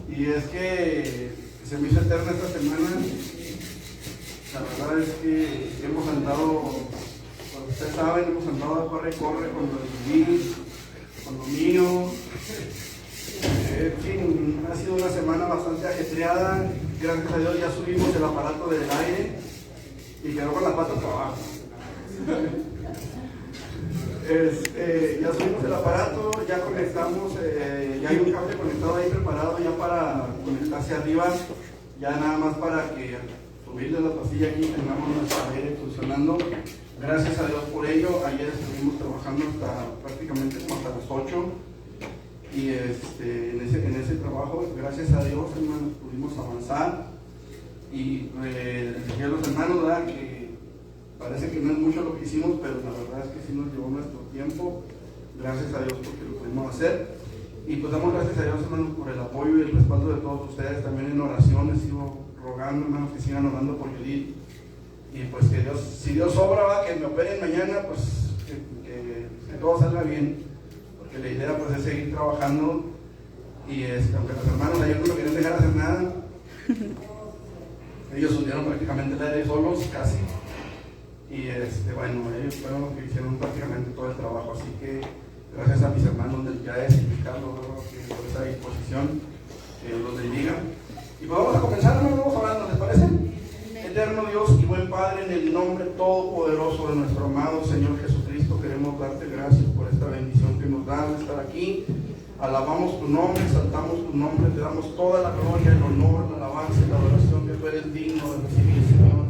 Y es que se me hizo eterna esta semana. La verdad es que hemos andado, como ustedes saben, hemos andado a corre con lo de vivir, con lo mío. En fin, ha sido una semana bastante ajetreada. Gracias a Dios ya subimos el aparato del aire y quedó con las patas para abajo. Ya subimos el aparato, ya conectamos, ya hay un cable conectado ahí preparado ya para conectarse arriba, ya nada más para que subirle la pastilla aquí tengamos nuestra aire funcionando. Gracias a Dios por ello. Ayer estuvimos trabajando hasta prácticamente como hasta las 8 y en ese trabajo, gracias a Dios, hermanos, pudimos avanzar y dije a los hermanos, ¿verdad?, que parece que no es mucho lo que hicimos, pero la verdad es que sí nos llevó nuestro tiempo. Gracias a Dios porque lo pudimos hacer. Y pues damos gracias a Dios, hermanos, por el apoyo y el respaldo de todos ustedes. También en oraciones sigo rogando, hermanos, que sigan orando por Judith. Y pues que Dios, si Dios obra, va, que me operen mañana, pues que todo salga bien. Porque la idea pues es seguir trabajando. Y aunque los hermanos ayer no me querían dejar hacer nada, ellos subieron prácticamente el aire solos, casi. Y bueno, ellos fueron los que hicieron prácticamente todo el trabajo, así que gracias a mis hermanos del YAES y Carlos por esa disposición, que Dios los bendiga. Y pues vamos a comenzar, hermanos, vamos orando, ¿les parece? Eterno Dios y buen Padre, en el nombre todopoderoso de nuestro amado Señor Jesucristo, queremos darte gracias por esta bendición que nos da de estar aquí. Alabamos tu nombre, exaltamos tu nombre, te damos toda la gloria, el honor, la alabanza y la adoración que tú eres digno de recibir, Señor.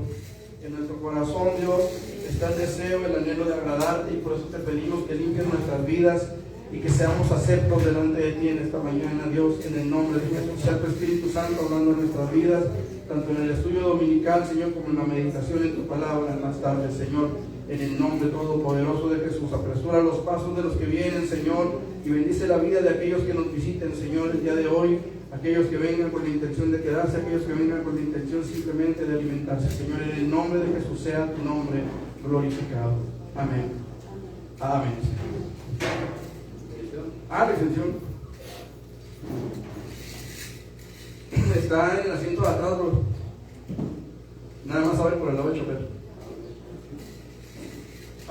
En nuestro corazón, Dios, está el deseo, el anhelo de agradarte, y por eso te pedimos que limpies nuestras vidas y que seamos aceptos delante de ti en esta mañana, Dios, en el nombre de Jesús. Sea tu Espíritu Santo hablando en nuestras vidas, tanto en el estudio dominical, Señor, como en la meditación en tu palabra en las tardes, Señor, en el nombre todopoderoso de Jesús. Apresura los pasos de los que vienen, Señor, y bendice la vida de aquellos que nos visiten, Señor, el día de hoy. Aquellos que vengan con la intención de quedarse, aquellos que vengan con la intención simplemente de alimentarse. Señor, en el nombre de Jesús sea tu nombre glorificado. Amén. Amén. La extensión. Está en el asiento de atrás, bro. Nada más abre por el lado del chofer.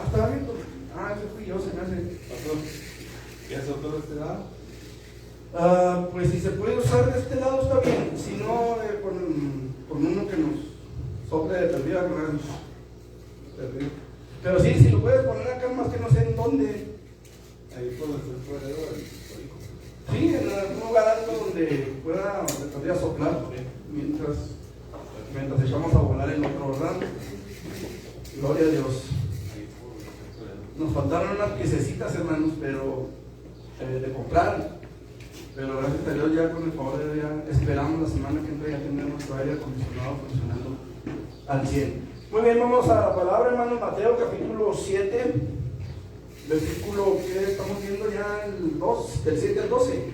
Está abierto. Ese fui yo, se me hace. ¿Ya soltó de este lado? Pues si se puede usar de este lado está bien, si no con uno que nos sople de perdida, pero sí, si lo puedes poner acá, más que no sé en dónde. Ahí por donde se puede ver. Sí, en algún lugar alto donde pueda de perdida soplar mientras echamos a volar el otro, ¿verdad? Gloria a Dios. Nos faltaron unas piececitas, hermanos, pero de comprar. Pero gracias a Dios ya con el favor de Dios ya esperamos la semana que entra ya tener nuestro aire acondicionado funcionando al 100. Muy bien, vamos a la palabra, hermanos. Mateo capítulo 7, versículo que estamos viendo ya el 2, del 7 al 12.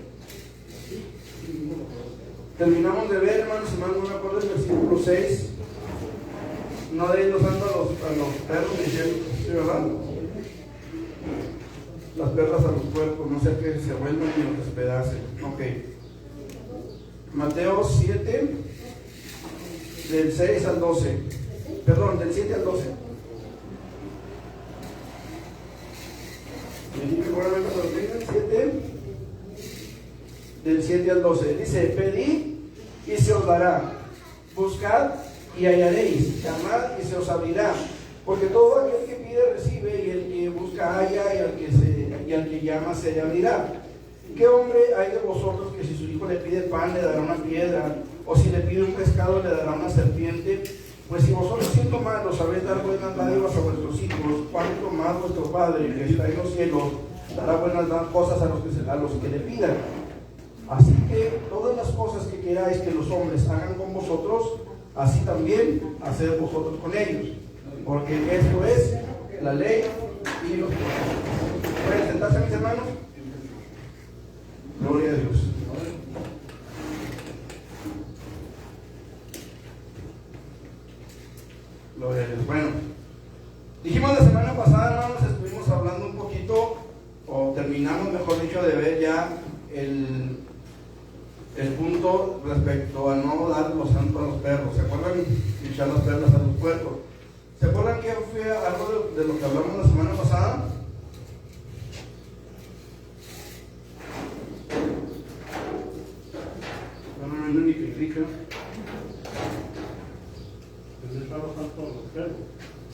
Terminamos de ver, hermanos, no me acuerdo el versículo 6. No de ir usando a los perros diciendo, ¿sí, verdad? Las perlas a los cuerpos, no sea que se vuelvan y los despedacen. Ok. Mateo 7, del 6 al 12. Perdón, del 7 al 12. Seguramente lo tengan, 7, del 7 al 12. Dice: pedid y se os dará, buscad y hallaréis, llamad y se os abrirá. Porque todo aquel que pide recibe, y el que busca halla, y al que llama se le abrirá. ¿Qué hombre hay de vosotros que si su hijo le pide pan le dará una piedra, o si le pide un pescado le dará una serpiente? Pues si vosotros, siendo malos, sabéis dar buenas dádivas a vuestros hijos, cuánto más vuestro Padre que está en los cielos dará buenas cosas a los que le pidan. Así que todas las cosas que queráis que los hombres hagan con vosotros, así también haced vosotros con ellos, porque esto es la ley y los profetas. ¿Pueden sentarse, mis hermanos? Gloria a Dios. Gloria a Dios. Bueno, dijimos la semana pasada, hermanos, estuvimos hablando un poquito, o terminamos, mejor dicho, de ver ya el el punto respecto a no dar los santos a los perros. ¿Se acuerdan? Y echar las perlas a los puercos. ¿Se acuerdan que fue algo de lo que hablamos la semana pasada? No, ni critica.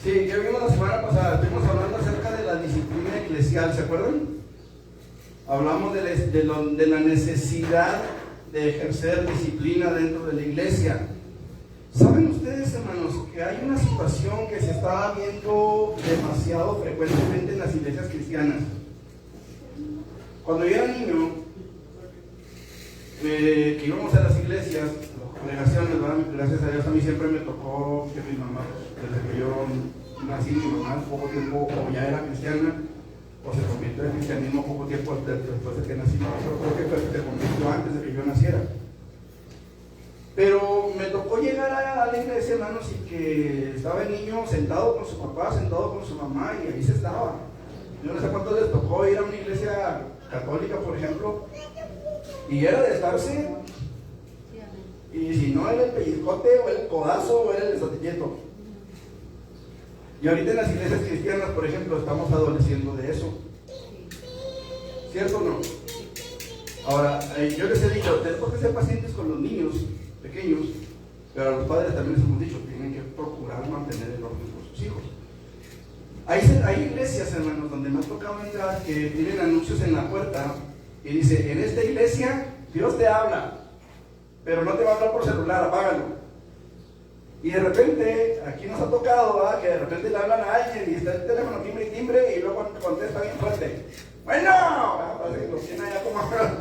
Sí, que vimos la semana pasada, estuvimos hablando acerca de la disciplina eclesial, ¿se acuerdan? Hablamos de la necesidad de ejercer disciplina dentro de la iglesia. ¿Saben ustedes, hermanos, que hay una situación que se está viendo demasiado frecuentemente en las iglesias cristianas? Cuando yo era niño, que íbamos a las iglesias, a las congregaciones, ¿verdad? Gracias a Dios a mí siempre me tocó que mi mamá, desde que yo nací, mi mamá poco tiempo o ya era cristiana o se convirtió en cristianismo poco tiempo después de que nací. Yo creo que se convirtió antes de que yo naciera. Pero me tocó llegar a la iglesia, hermanos, y que estaba el niño sentado con su papá, sentado con su mamá, y ahí se estaba. Yo no sé cuántos les tocó ir a una iglesia católica, por ejemplo, y era de estarse, y si no era el pellizcote, o el codazo, o era el esotilleto. Y ahorita en las iglesias cristianas, por ejemplo, estamos adoleciendo de eso. ¿Cierto o no? Ahora, yo les he dicho, tenemos que ser pacientes con los niños pequeños, pero a los padres también les hemos dicho, tienen que procurar mantener el orden con sus hijos. Hay iglesias, hermanos, donde me ha tocado entrar que tienen anuncios en la puerta y dice, en esta iglesia Dios te habla, pero no te va a hablar por celular, apágalo. Y de repente, aquí nos ha tocado, ¿verdad? Que de repente le hablan a alguien y está el teléfono timbre y timbre y luego contesta bien fuerte. Bueno, parece que lo tiene allá como acá.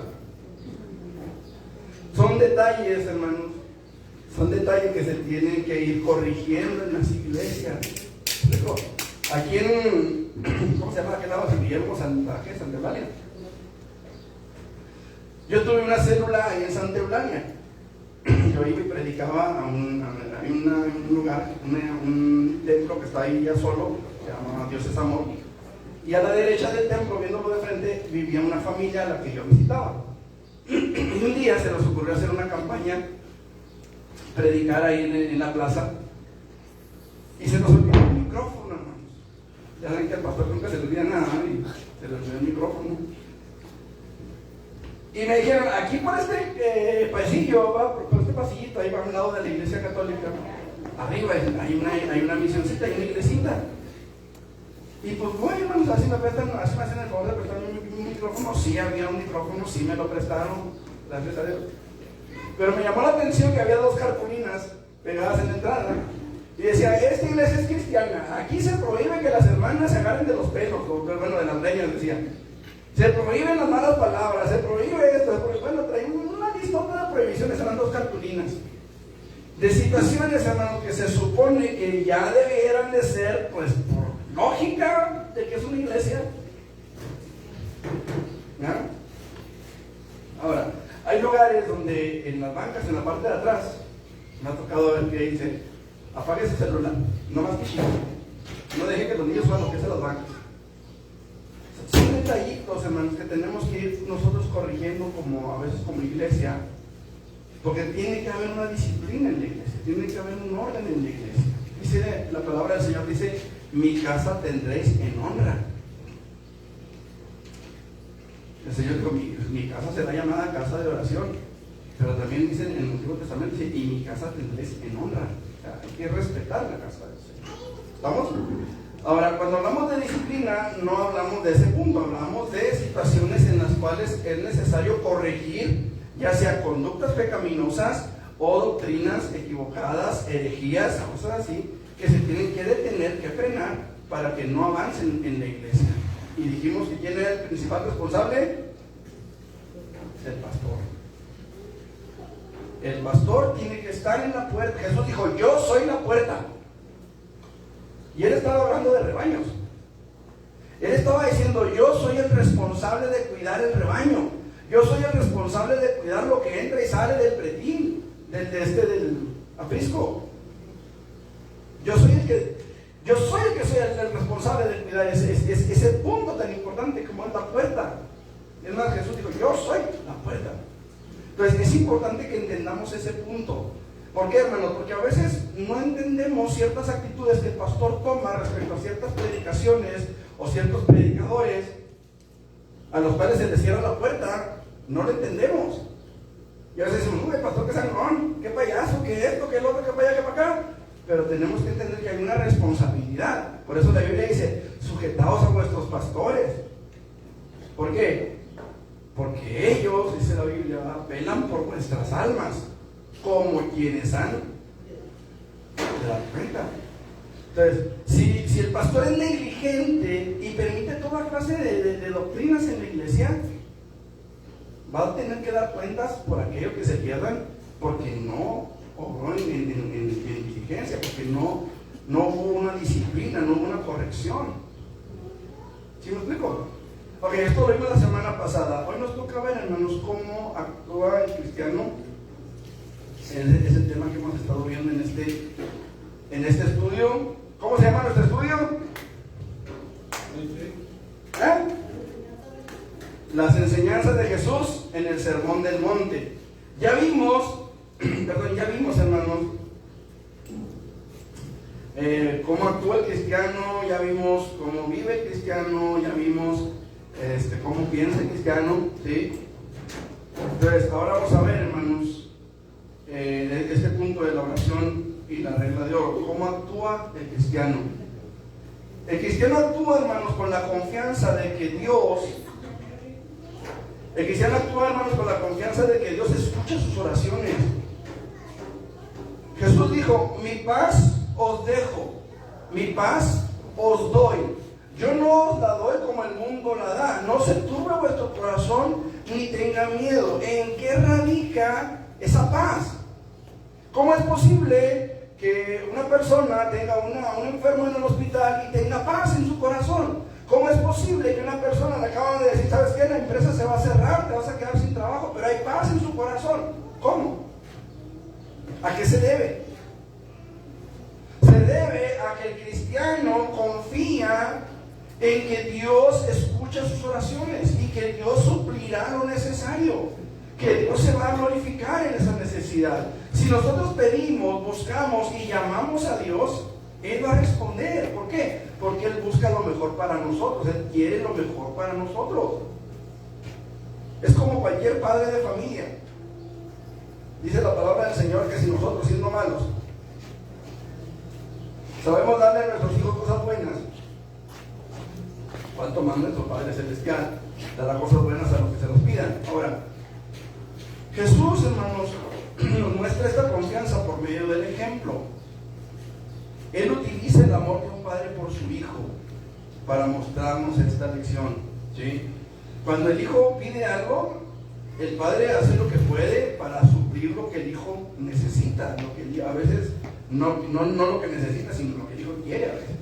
Son detalles, hermanos, son detalles que se tienen que ir corrigiendo en las iglesias. Aquí en, ¿cómo se llama aquel lado? San Guillermo, Santa Eulalia. Yo tuve una célula ahí en Santa Eulalia. Yo iba y predicaba a un lugar, un templo que está ahí ya solo, se llama Dios es Amor. Y a la derecha del templo, viéndolo de frente, vivía una familia a la que yo visitaba. Y un día se nos ocurrió hacer una campaña, predicar ahí en la plaza, y se nos olvidó el micrófono, hermanos. Ya saben que al pastor nunca se le olvida nada, y se le olvidó el micrófono. Y me dijeron, aquí por este pasillo, por este pasillito, ahí va a un lado de la iglesia católica, arriba hay una misioncita, hay una iglesita. Y pues bueno, hermanos, así me hacen el favor de prestarme un micrófono. Sí, había un micrófono, sí me lo prestaron, gracias a Dios. Pero me llamó la atención que había 2 cartulinas pegadas en la entrada. Y decía, esta iglesia es cristiana, aquí se prohíbe que las hermanas se agarren de los pelos, bueno, de las leñas, decía. Se prohíben las malas palabras, se prohíbe esto, bueno, traía una listota de prohibiciones, eran 2 cartulinas. De situaciones, hermanos, que se supone que ya debieran de ser, pues, por lógica de que es una iglesia. ¿Ya? Ahora, hay lugares donde en las bancas, en la parte de atrás, me ha tocado ver que dice, apague ese celular, no más que chico, no deje que los niños suenan lo que es en las bancas. Son detallitos, hermanos, que tenemos que ir nosotros corrigiendo a veces como iglesia, porque tiene que haber una disciplina en la iglesia, tiene que haber un orden en la iglesia. Dice la palabra del Señor, dice, mi casa tendréis en honra. El Señor dijo, mi casa será llamada casa de oración, pero también dice en el Antiguo Testamento, dice, y mi casa tendréis en honra. O sea, hay que respetar la casa del Señor. ¿Estamos? Ahora, cuando hablamos de disciplina, no hablamos de ese punto, hablamos de situaciones en las cuales es necesario corregir, ya sea conductas pecaminosas o doctrinas equivocadas, herejías, cosas así, que se tienen que detener, que frenar, para que no avancen en la iglesia. Y dijimos que ¿quién era el principal responsable? El pastor. El pastor tiene que estar en la puerta. Jesús dijo, yo soy la puerta. Y él estaba hablando de rebaños. Él estaba diciendo, yo soy el responsable de cuidar el rebaño. Yo soy el responsable de cuidar lo que entra y sale del pretil, del aprisco. Yo soy el que soy el responsable de cuidar ese punto tan importante como es la puerta. Es más, Jesús dijo, yo soy la puerta. Entonces es importante que entendamos ese punto. ¿Por qué, hermanos? Porque a veces no entendemos ciertas actitudes que el pastor toma respecto a ciertas predicaciones o ciertos predicadores a los cuales se les cierra la puerta. No lo entendemos. Y a veces decimos, uy, pastor, qué sangrón, qué payaso, qué esto, qué lo otro, qué para allá, qué para acá. Pero tenemos que entender que hay una responsabilidad. Por eso la Biblia dice, sujetaos a vuestros pastores. ¿Por qué? Porque ellos, dice la Biblia, velan por nuestras almas, como quienes han de dar cuenta. Entonces, si el pastor es negligente y permite toda clase de doctrinas en la iglesia, va a tener que dar cuentas por aquello que se pierdan, porque no obró en diligencia, porque no hubo una disciplina, no hubo una corrección. ¿Sí me explico? Ok, esto lo vimos la semana pasada. Hoy nos toca ver, hermanos, cómo actúa el cristiano. Es el tema que hemos estado viendo en este estudio. ¿Cómo se llama nuestro estudio? Las enseñanzas de Jesús en el Sermón del Monte. Ya vimos, hermanos, cómo actúa el cristiano, ya vimos cómo vive el cristiano, ya vimos cómo piensa el cristiano, ¿sí? Entonces, ahora vamos a ver, hermanos, este punto de la oración y la regla de oro. ¿Cómo actúa el cristiano? El cristiano actúa, hermanos, con la confianza de que Dios... El cristiano actúa, hermanos, con la confianza de que Dios escucha sus oraciones. Jesús dijo, mi paz os dejo, mi paz os doy. Yo no os la doy como el mundo la da. No se turbe vuestro corazón ni tenga miedo. ¿En qué radica esa paz? ¿Cómo es posible que una persona tenga un enfermo en el hospital y tenga paz en su corazón? ¿Cómo es posible que una persona le acaban de decir, ¿sabes qué? La empresa se va a cerrar, te vas a quedar sin trabajo, pero hay paz en su corazón? ¿Cómo? ¿A qué se debe? Se debe a que el cristiano confía en que Dios escucha sus oraciones y que Dios suplirá lo necesario, que Dios se va a glorificar en esa necesidad. Si nosotros pedimos, buscamos y llamamos a Dios, Él va a responder. ¿Por qué? Porque Él busca lo mejor para nosotros, Él quiere lo mejor para nosotros. Es como cualquier padre de familia. Dice la palabra del Señor que si nosotros, siendo malos, sabemos darle a nuestros hijos cosas buenas, ¿cuánto más nuestro Padre Celestial dará cosas buenas a los que se nos pidan? Ahora, Jesús, hermanos, nos muestra esta confianza por medio del ejemplo. Él utiliza el amor de un padre por su hijo para mostrarnos esta lección, ¿sí? Cuando el hijo pide algo, el padre hace lo que puede para suplir lo que el hijo necesita, lo que a veces no lo que necesita, sino lo que el hijo quiere a veces.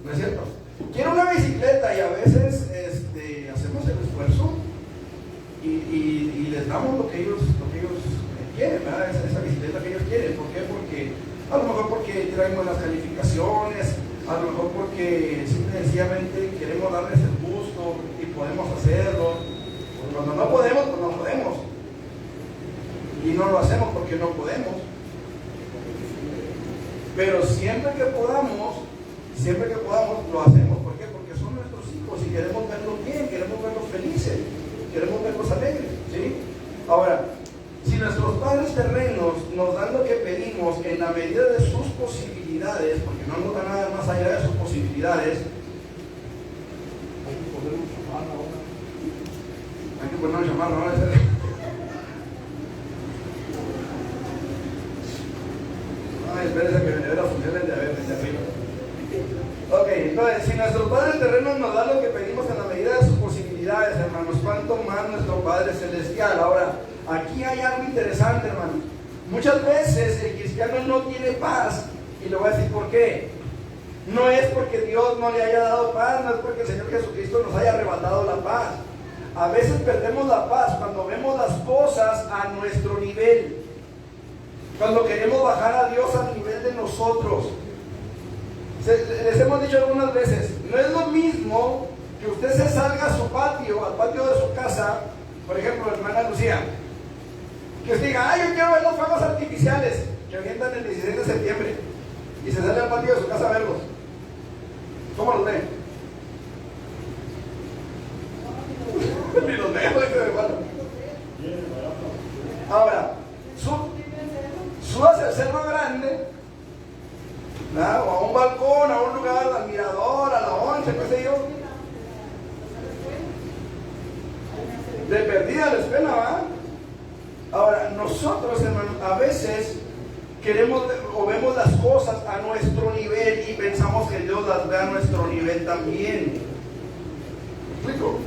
¿No es cierto? Quiere una bicicleta y a veces hacemos el esfuerzo y les damos lo que ellos quieren, ¿verdad? Esa bicicleta que ellos quieren. ¿Por qué? Porque a lo mejor porque traen buenas calificaciones, a lo mejor porque simple y sencillamente queremos darles el gusto y podemos hacerlo. Cuando no podemos, pues no podemos. Y no lo hacemos porque no podemos. Pero siempre que podamos lo hacemos. ¿Por qué? Porque son nuestros hijos y queremos verlos bien, queremos verlos felices, queremos verlos alegres, ¿sí? Ahora, si nuestros padres terrenos nos dan lo que pedimos en la medida de sus posibilidades, porque no nos dan nada más allá de sus posibilidades, hay que poner una chamarra ahora. Ay, espérense que me dé la función de arriba. Ok, entonces, si nuestros padres terrenos nos dan lo que pedimos en la medida de sus posibilidades, hermanos, ¿cuánto más nuestro Padre Celestial? Ahora, aquí hay algo interesante, hermanos. Muchas veces el cristiano no tiene paz, y le voy a decir por qué. No es porque Dios no le haya dado paz, no es porque el Señor Jesucristo nos haya arrebatado la paz. A veces perdemos la paz cuando vemos las cosas a nuestro nivel, cuando queremos bajar a Dios al nivel de nosotros. Les hemos dicho algunas veces, no es lo mismo que usted se salga a su patio, al patio de su casa, por ejemplo, hermana Lucía, Que usted diga, yo quiero ver los fuegos artificiales que avientan el 16 de septiembre y se sale al patio de su casa a verlos. ¿Cómo los ven? Ni los veo, dice mi hermano. Ahora, subas al cerro grande, ¿verdad? O a un balcón, a un lugar, al mirador, a la 11, qué sé yo. De perdida les pena, ¿va? Ahora, nosotros, hermanos, a veces queremos o vemos las cosas a nuestro nivel y pensamos que Dios las ve a nuestro nivel también. ¿Me explico?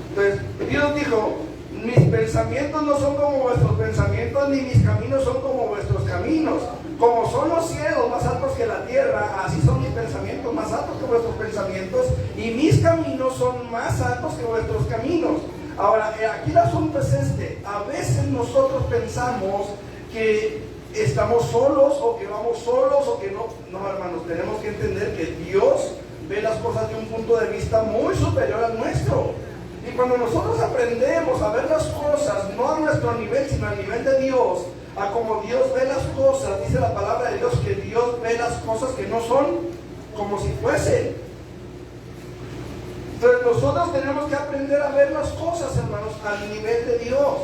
Entonces, Dios dijo, mis pensamientos no son como vuestros pensamientos, ni mis caminos son como vuestros caminos. Como son los cielos más altos que la tierra, así son mis pensamientos más altos que vuestros pensamientos, y mis caminos son más altos que vuestros caminos. Ahora, aquí el asunto es a veces nosotros pensamos que estamos solos, o que vamos solos, o que no. No, hermanos, tenemos que entender que Dios ve las cosas de un punto de vista muy superior al nuestro. Y cuando nosotros aprendemos a ver las cosas, no a nuestro nivel, sino al nivel de Dios, a como Dios ve las cosas, dice la palabra de Dios que Dios ve las cosas que no son como si fuesen. Entonces nosotros tenemos que aprender a ver las cosas, hermanos, al nivel de Dios.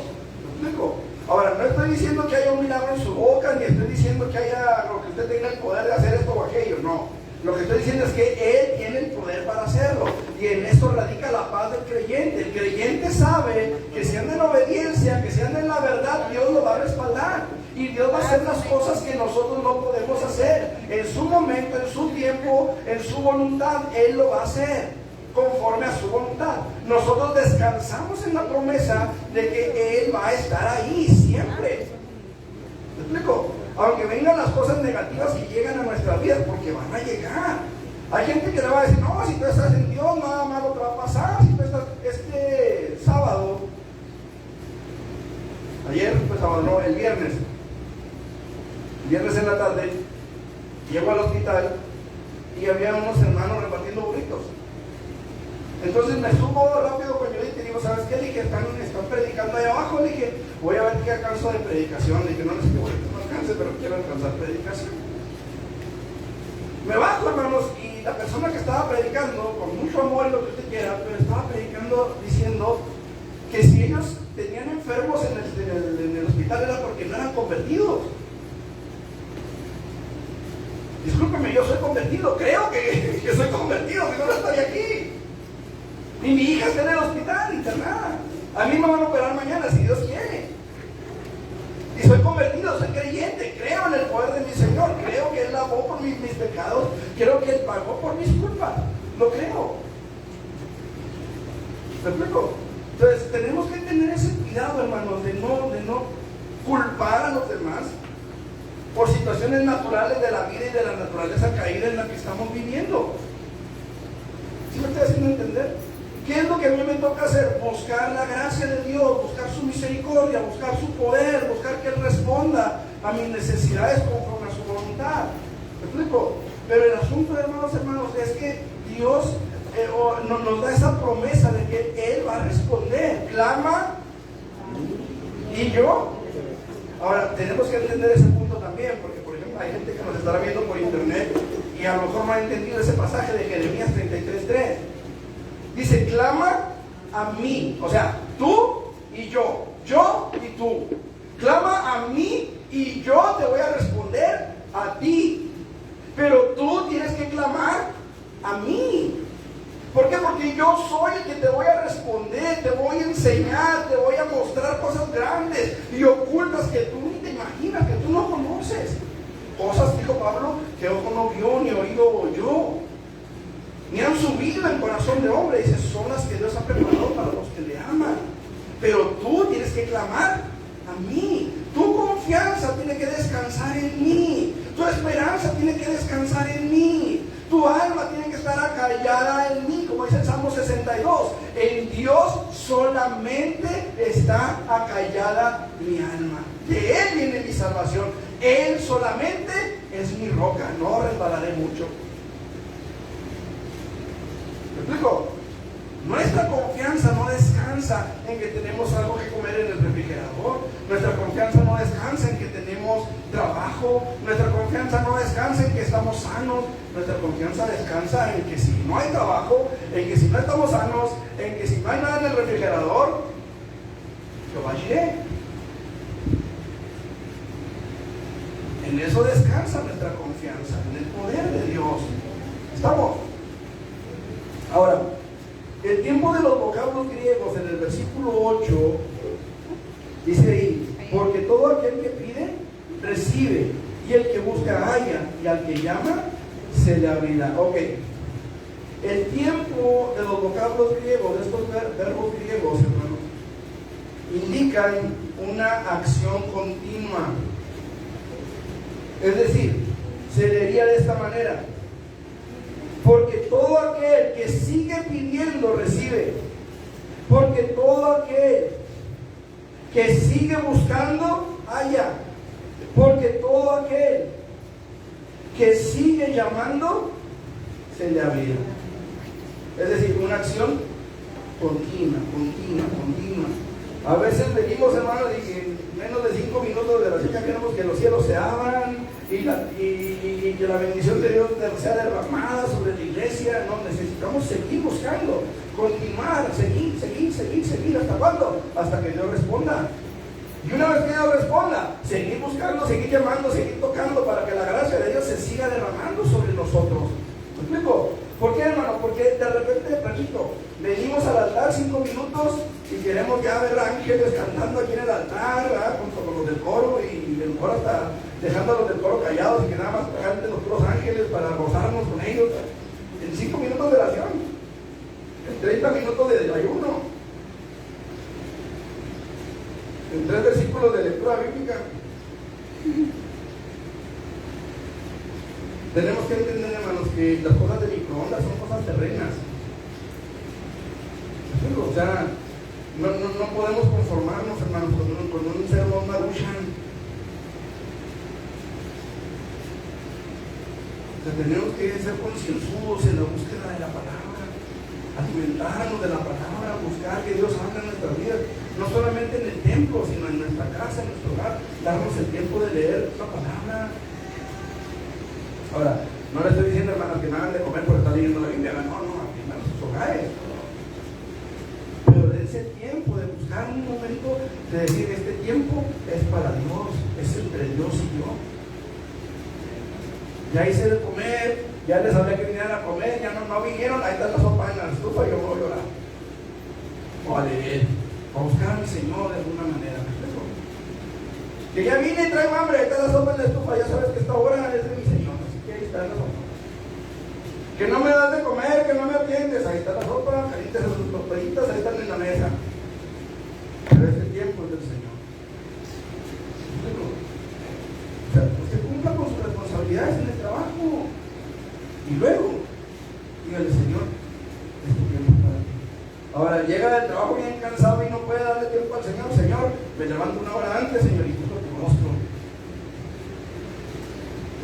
¿Me explico? Ahora, no estoy diciendo que haya un milagro en su boca, ni estoy diciendo que haya, o que usted tenga el poder de hacer esto o aquello, no. Lo que estoy diciendo es que Él tiene el poder para hacerlo, y en esto radica la paz del creyente. El creyente sabe que si anda en obediencia, que si anda en la verdad, Dios lo va a respaldar, y Dios va a hacer las cosas que nosotros no podemos hacer. En su momento, en su tiempo, en su voluntad, Él lo va a hacer conforme a su voluntad. Nosotros descansamos en la promesa de que Él va a estar ahí siempre. ¿Me explico? Aunque vengan las cosas negativas que llegan a nuestra vida, porque van a llegar. Hay gente que le va a decir, no, si tú estás en Dios, nada malo te va a pasar. Si tú estás, el viernes en la tarde, llego al hospital y había unos hermanos repartiendo burritos. Entonces me subo rápido con Judith y digo, ¿sabes qué? Le dije, están predicando ahí abajo. Le dije, voy a ver qué alcanzo de predicación. Le dije, no necesito que no alcance, pero quiero alcanzar predicación. Me bajo, hermanos, y la persona que estaba predicando, con mucho amor y lo que usted quiera, pero estaba predicando diciendo que si ellos tenían enfermos en el hospital era porque no eran convertidos. Discúlpeme, yo soy convertido, creo que soy convertido, si no, no estaría aquí. Y mi hija está en el hospital, internada. A mí me van a operar mañana, si Dios quiere. Y soy convertido, soy creyente, creo en el poder de mi Señor, creo que Él lavó por mis pecados, creo que Él pagó por mis culpas, lo creo. ¿Me explico? Entonces tenemos que tener ese cuidado, hermanos, de no culpar a los demás por situaciones naturales de la vida y de la naturaleza caída en la que estamos viviendo. ¿Sí me estoy haciendo entender? ¿Qué es lo que a mí me toca hacer? Buscar la gracia de Dios, buscar su misericordia, buscar su poder, buscar que Él responda a mis necesidades conforme a su voluntad. ¿Me explico? Pero el asunto, hermanos, es que Dios nos da esa promesa de que Él va a responder. Clama y yo. Ahora, tenemos que entender ese punto también, porque, por ejemplo, hay gente que nos estará viendo por internet y a lo mejor no ha entendido ese pasaje de Jeremías 33:3. Dice, clama a mí, o sea, tú y yo y tú. Clama a mí y yo te voy a responder a ti. Pero tú tienes que clamar a mí. ¿Por qué? Porque yo soy el que te voy a responder, te voy a enseñar, te voy a mostrar cosas grandes y ocultas que tú ni te imaginas, que tú no conoces. Cosas, dijo Pablo, que ojo no vio ni oído oyó, ni han subido en corazón de hombre. Dice, son las que Dios ha preparado para los que le aman. Pero tú tienes que clamar a mí. Tu confianza tiene que descansar en mí. Tu esperanza tiene que descansar en mí. Tu alma tiene que estar acallada en mí, como dice el Salmo 62. En Dios solamente está acallada mi alma. De Él viene mi salvación. Él solamente es mi roca. No resbalaré mucho. ¿Me explico? Nuestra confianza no descansa en que tenemos algo que comer en el refrigerador. Nuestra Nuestra confianza no descansa en que tenemos trabajo, nuestra confianza no descansa en que estamos sanos, nuestra confianza descansa en que si no hay trabajo, en que si no estamos sanos, en que si no hay nada en el refrigerador, Jehová Jireh. En eso descansa nuestra confianza, en el poder de Dios. ¿Estamos? Ahora, el tiempo de los vocablos griegos en el versículo 8 dice ahí: porque todo aquel que pide, recibe, y el que busca, halla, y al que llama, se le abrirá. Ok. El tiempo de los vocablos griegos, de estos verbos griegos, hermanos, indican una acción continua. Es decir, se leería de esta manera: porque todo aquel que sigue pidiendo, recibe. Porque todo aquel que sigue buscando, halla. Porque todo aquel que sigue llamando, se le abrirá. Es decir, una acción continua. A veces venimos, hermanos, y en menos de 5 minutos de la cita queremos que los cielos se abran y que la bendición de Dios sea derramada sobre la iglesia. No, necesitamos seguir buscando, continuar, seguir. ¿Hasta cuándo? Hasta que Dios responda. Y una vez que Dios responda, seguir buscando, seguir llamando, seguir tocando, para que la gracia de Dios se siga derramando sobre nosotros. ¿Me explico? ¿Por qué, hermano? Porque de repente, repito, venimos al altar 5 minutos y queremos ya ver ángeles cantando aquí en el altar, ¿verdad? Junto con los del coro, y el coro está dejando a los del coro callados y que nada más canten los puros ángeles para gozarnos con ellos. En 5 minutos de oración, en 30 minutos de desayuno, en 3 versículos de lectura bíblica. Tenemos que entender, hermanos, que las cosas de microondas son cosas terrenas. O sea, no podemos conformarnos, hermanos, con un sermón maruchan. O sea, tenemos que ser concienzudos en la búsqueda de la palabra, alimentarnos de la palabra, buscar que Dios hable en nuestras vidas, no solamente en el templo, sino en nuestra casa, en nuestro hogar, darnos el tiempo de leer la palabra. Ahora, no le estoy diciendo, hermanos, que me hagan de comer por estar leyendo la Biblia, no, aquí en sus hogares. Pero de ese tiempo, de buscar un momento, de decir, este tiempo es para Dios, es entre Dios y yo. Ya hice de comer, ya les hablé que vinieran a comer, ya no vinieron, ahí está la sopa en la estufa y yo me voy a llorar. O a leer, o a buscar a mi Señor de alguna manera. Que ya vine y traigo hambre, ahí está la sopa en la estufa, ya sabes que esta hora es de mi Señor. Que no me das de comer, que no me atiendes, ahí está la sopa, calientes sus toallitas, ahí están en la mesa. Pero este tiempo es del Señor. O sea, usted cumpla con sus responsabilidades en el trabajo. Y luego, dígale: Señor, este tiempo es para ti. Ahora llega del trabajo bien cansado y no puede darle tiempo al Señor. Señor, me levanto 1 hora antes, Señor, y busco tu rostro.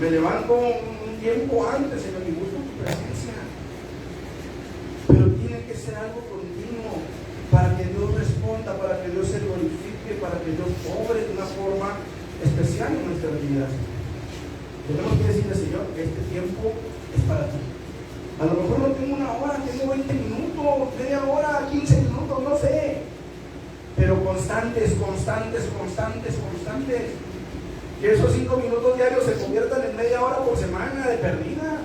Me levanto un tiempo antes, Señor, y busco tu presencia. Pero tiene que ser algo continuo para que Dios responda, para que Dios se glorifique, para que Dios obre de una forma especial en nuestras vidas. Tenemos que decirle: Señor, este tiempo es para ti. A lo mejor no tengo 1 hora, tengo 20 minutos, media hora, 15 minutos, no sé. Pero constantes. Que esos 5 minutos diarios se conviertan en media hora por semana de perdida.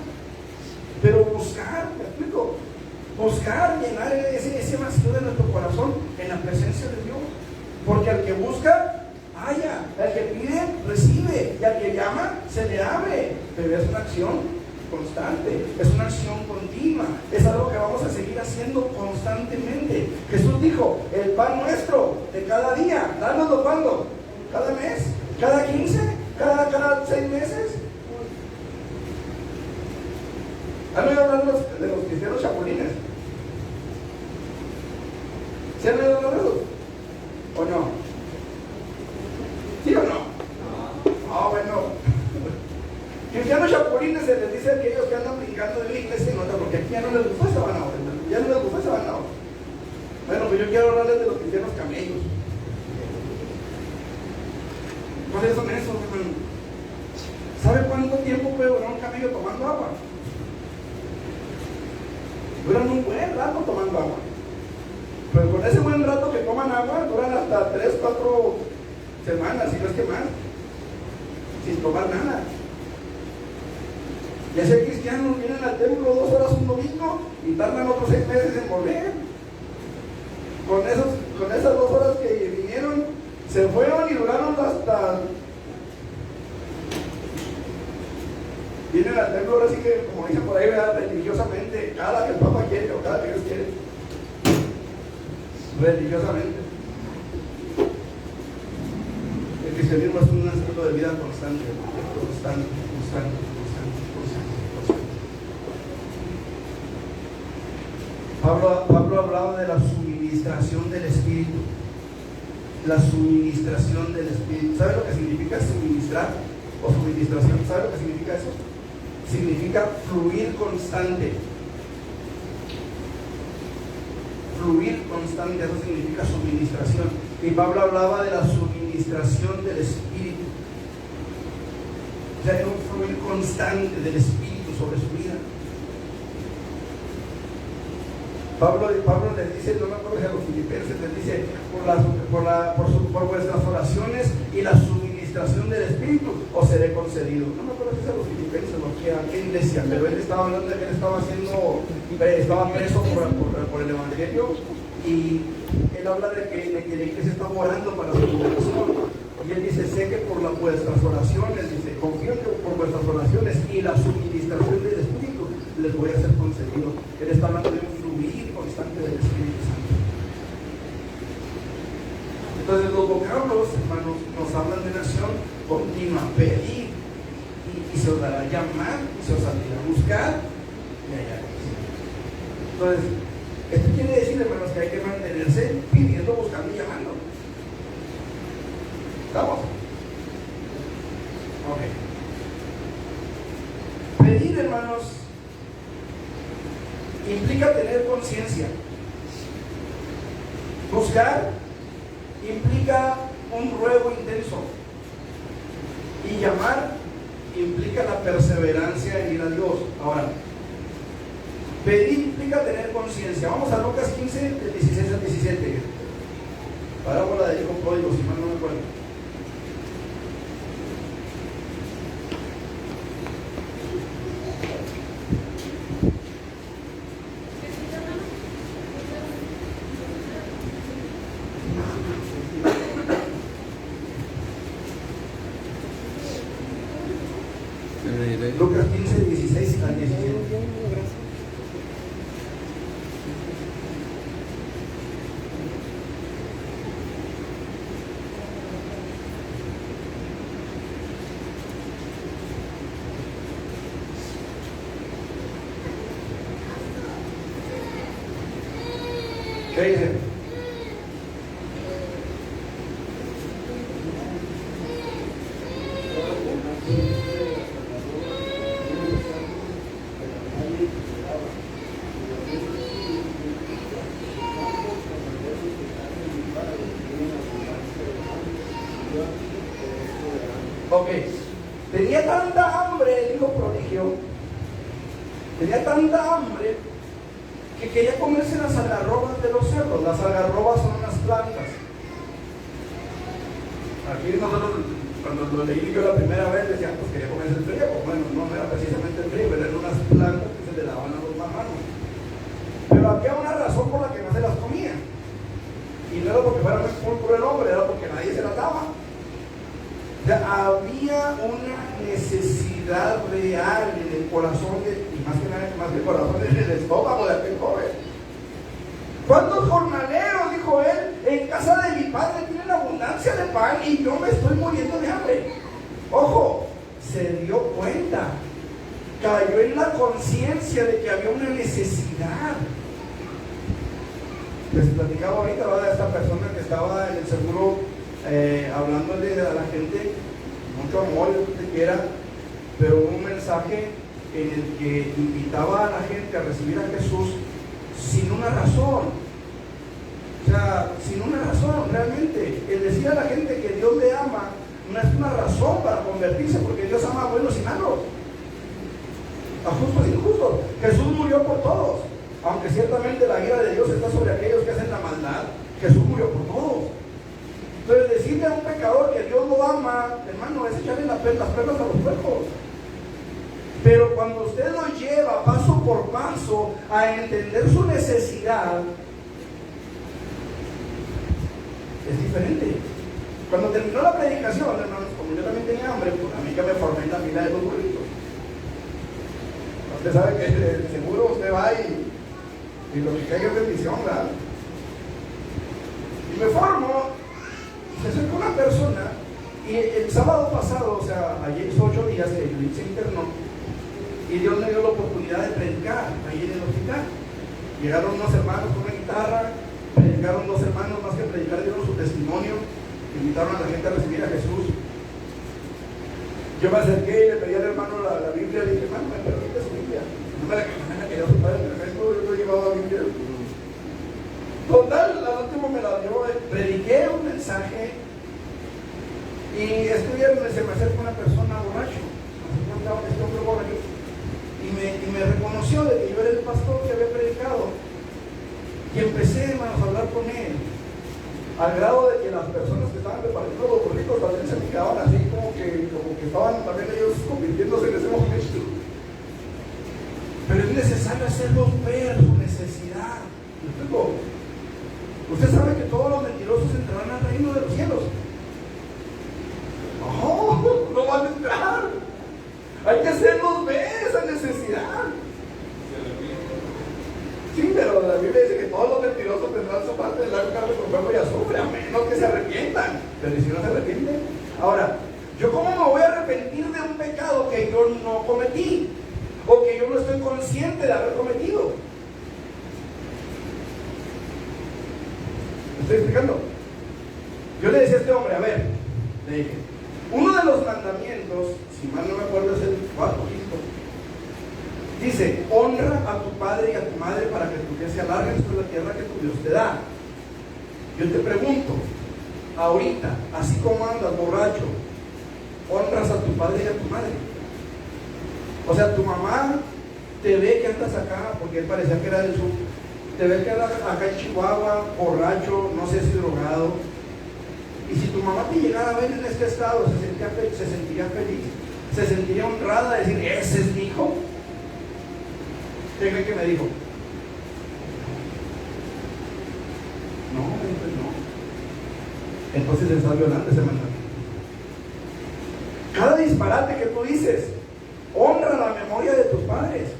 Pero buscar, ¿me explico? Buscar llenar ese vacío de nuestro corazón en la presencia de Dios. Porque al que busca, halla. Al que pide, recibe. Y al que llama, se le abre. Pero es una acción constante, es una acción continua, es algo que vamos a seguir haciendo constantemente. Jesús dijo: el pan nuestro de cada día, dánoslo cuando, cada mes, cada 15, cada 6 meses. ¿Han oído hablar de los cristianos chapulines? ¿Se han oído hablar de ellos? ¿O no? ¿Sí o no? Ah, bueno. Cristianos chapulines se les dice a aquellos que andan brincando de la iglesia y no, porque aquí ya no les gustó esa van ahora. Ya no les gustó esa van ahora. Bueno, pues yo quiero hablarles de los cristianos camellos. ¿Cuáles son esos, hermano? ¿Sabe cuánto tiempo puede durar un camello tomando agua? Duran un buen rato tomando agua. Pero con ese buen rato que toman agua, duran hasta 3, 4 semanas, si no es que más, sin tomar nada. Y ese cristiano vienen al templo 2 horas un domingo y tardan otros 6 meses en volver. Con esas 2 horas que vinieron, se fueron y duraron hasta... Vienen al templo ahora sí que, como dicen por ahí, religiosamente, cada que el Papa quiere o cada que Dios quiere. Religiosamente. El cristianismo es un estilo de vida constante. Pablo hablaba de la suministración del Espíritu. La suministración del Espíritu. ¿Sabe lo que significa suministrar? O suministración. ¿Sabe lo que significa eso? Significa fluir constante. Fluir constante, eso significa suministración. Y Pablo hablaba de la suministración del Espíritu. O sea, era un fluir constante del Espíritu sobre su vida. Pablo les dice, no me acuerdo si a los filipenses les dice, por vuestras oraciones y la suministración del Espíritu os seré concedido. No me acuerdo si es a los filipenses o a qué iglesia, pero él estaba hablando de que él estaba preso por el Evangelio, y él habla de que la iglesia estaba orando para su liberación. Y él dice, sé que por vuestras oraciones, dice, confío que por vuestras oraciones y la suministración del Espíritu les voy a ser concedido. Él está hablando de un fluir constante del Espíritu Santo. Entonces los vocablos, hermanos, nos hablan de una acción continua: pedir y se os dará, llamar y se os abrirá, buscar y hallaréis. Entonces, esto quiere decir, hermanos, que hay que mantenerse pidiendo, buscando y llamando. ¿Estamos? Ok. Pedir, hermanos, implica tener conciencia. Buscar implica un ruego intenso. Y llamar implica la perseverancia en ir a Dios. Ahora, pedir implica tener conciencia. Vamos a Lucas 15, del 16 al 17. Parábola del hijo pródigo, si mal no me acuerdo. Lucas 15, 16 al 17. ¿Qué dice? Ok, tenía tanta hambre el hijo prodigio, tenía tanta hambre que quería comerse las algarrobas de los cerdos. Las algarrobas son unas plantas. Aquí nosotros, cuando lo leí yo la primera vez, decían, pues quería comerse el trigo. Bueno, no era precisamente el trigo, eran unas plantas que se le daban a los marranos. Pero había una razón por la que no se las comía. Y no era porque fuera muy cruel el hombre, era porque nadie se las daba. O sea, había una necesidad real en el corazón, y más que el corazón, en el estómago de aquel joven. ¿Cuántos jornaleros, dijo él, en casa de mi padre tienen abundancia de pan y yo me estoy muriendo de hambre? Ojo, se dio cuenta, cayó en la conciencia de que había una necesidad. Les platicaba ahorita, ¿verdad?, de esta persona que estaba en el seguro, hablándole a la gente, mucho amor, lo que quiera, pero un mensaje en el que invitaba a la gente a recibir a Jesús sin una razón. O sea, sin una razón, realmente. El decir a la gente que Dios le ama no es una razón para convertirse, porque Dios ama a buenos y malos, a justos y injustos. Jesús murió por todos, aunque ciertamente la ira de Dios está sobre aquellos que hacen la maldad. Jesús murió por todos. Entonces decirle a un pecador que Dios lo ama, hermano, es echarle las perlas a los puercos. Pero cuando usted lo lleva paso por paso a entender su necesidad, es diferente. Cuando terminó la predicación, hermanos, como yo también tenía hambre, pues a mí que me formé en la fila de los burritos. Usted sabe que seguro usted va y lo que caiga es bendición, ¿verdad? Y me formo, se acercó una persona, y el sábado pasado, o sea, ayer hizo 8 días que Luis se internó, y Dios me dio la oportunidad de predicar ahí en el hospital. Llegaron unos hermanos con una guitarra, predicaron 2 hermanos más que predicar, dieron su testimonio, invitaron a la gente a recibir a Jesús. Yo me acerqué y le pedí al hermano la Biblia, le dije, hermano, ¿me permite su Biblia? No me la quería su padre perfecto, yo no llevaba la Biblia. Total, al último me la dio, prediqué un mensaje, y este viernes se me acerca una persona borracho, este hombre borracho, y me reconoció de que yo era el pastor que había predicado, y empecé, hermanos, a hablar con él, al grado de que las personas que estaban repartiendo los burritos también se me quedaban así como que estaban también ellos convirtiéndose en ese momento. Pero es necesario hacerlos ver su necesidad. Usted sabe que todos los mentirosos entrarán al reino de los cielos. No van a entrar. Hay que hacerlos ver esa necesidad. Sí, pero la Biblia dice que todos los mentirosos tendrán su parte del lago carne con fuego y azufre, a menos que se arrepientan. Pero ¿y si no se arrepienten? Ahora, ¿yo cómo me voy a arrepentir de un pecado que yo no cometí? O que yo no estoy consciente de haber cometido. ¿Me estoy explicando? Yo le decía a este hombre, a ver, le dije, uno de los mandamientos, si mal no me acuerdo, es el 4, 5. Dice, honra a tu padre y a tu madre para que tu vida se alargue sobre la tierra que tu Dios te da. Yo te pregunto, ahorita, así como andas borracho, ¿honras a tu padre y a tu madre? O sea, tu mamá te ve que andas acá, porque él parecía que era del sur, te ve que andas acá en Chihuahua, borracho, no sé si drogado, y si tu mamá te llegara a ver en este estado, se sentiría feliz, se sentiría honrada de decir, ese es mi hijo. ¿Qué cree que me dijo? No, pues no. Entonces se está violando ese mandamiento. Cada disparate que tú dices, honra la memoria de tus padres.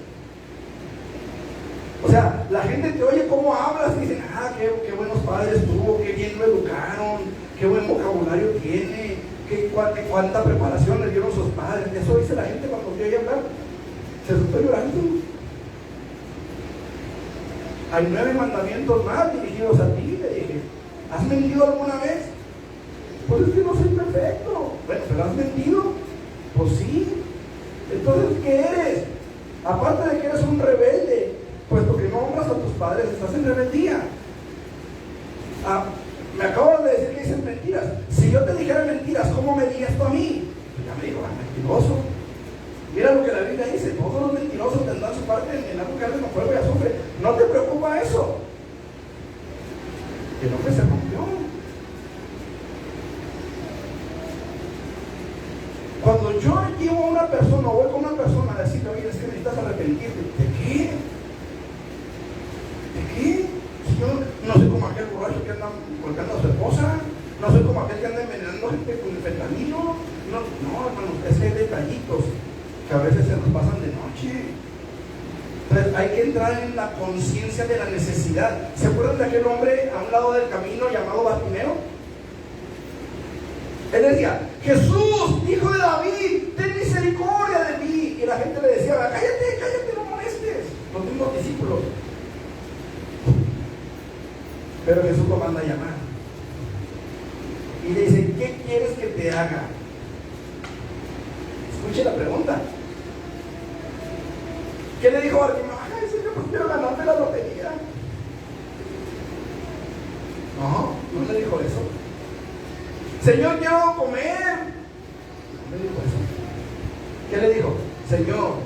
O sea, la gente te oye cómo hablas y dicen, qué buenos padres tuvo, qué bien lo educaron, qué buen vocabulario tiene, cuánta preparación le dieron sus padres. Eso dice la gente cuando te oye hablar. Se está llorando. Hay 9 mandamientos más dirigidos a ti, le dije. ¿Has mentido alguna vez? Pues es que no soy perfecto. Bueno, ¿pero has mentido? Pues sí. Entonces, ¿qué eres? Aparte de que eres un rebelde, puesto que no honras a tus padres, estás en rebeldía. Me acabas de decir que dices mentiras. Si yo te dijera mentiras, ¿cómo me dirías tú a mí? Pues ya me dijo, mentiroso. Mira lo que la Biblia dice, todos los mentirosos tendrán su parte en algo que con fuego y azufre. ¿No te preocupa eso? El hombre se rompió. Cuando yo llevo a una persona o voy con una persona a decirle, oye, es que necesitas arrepentirte. ¿De qué? ¿De qué? Si yo no soy como aquel borracho que anda golpeando a su esposa, no soy como aquel que anda envenenando gente con el fentanilo. No, hermanos, es que hay detallitos que a veces se nos pasan de noche. Entonces hay que entrar en la conciencia de la necesidad. ¿Se acuerdan de aquel hombre a un lado del camino llamado Bartimeo? Él decía, Jesús, hijo de David, ten misericordia de mí. Y la gente le decía, cállate, no molestes. Los mismos discípulos. Pero Jesús lo manda a llamar. Y le dice, ¿qué quieres que te haga? Escuche la pregunta. ¿Qué le dijo Bartimeo? Ay, Señor, pues quiero ganarme la lotería. No le dijo eso. Señor, quiero comer. ¿Qué le dijo? Señor,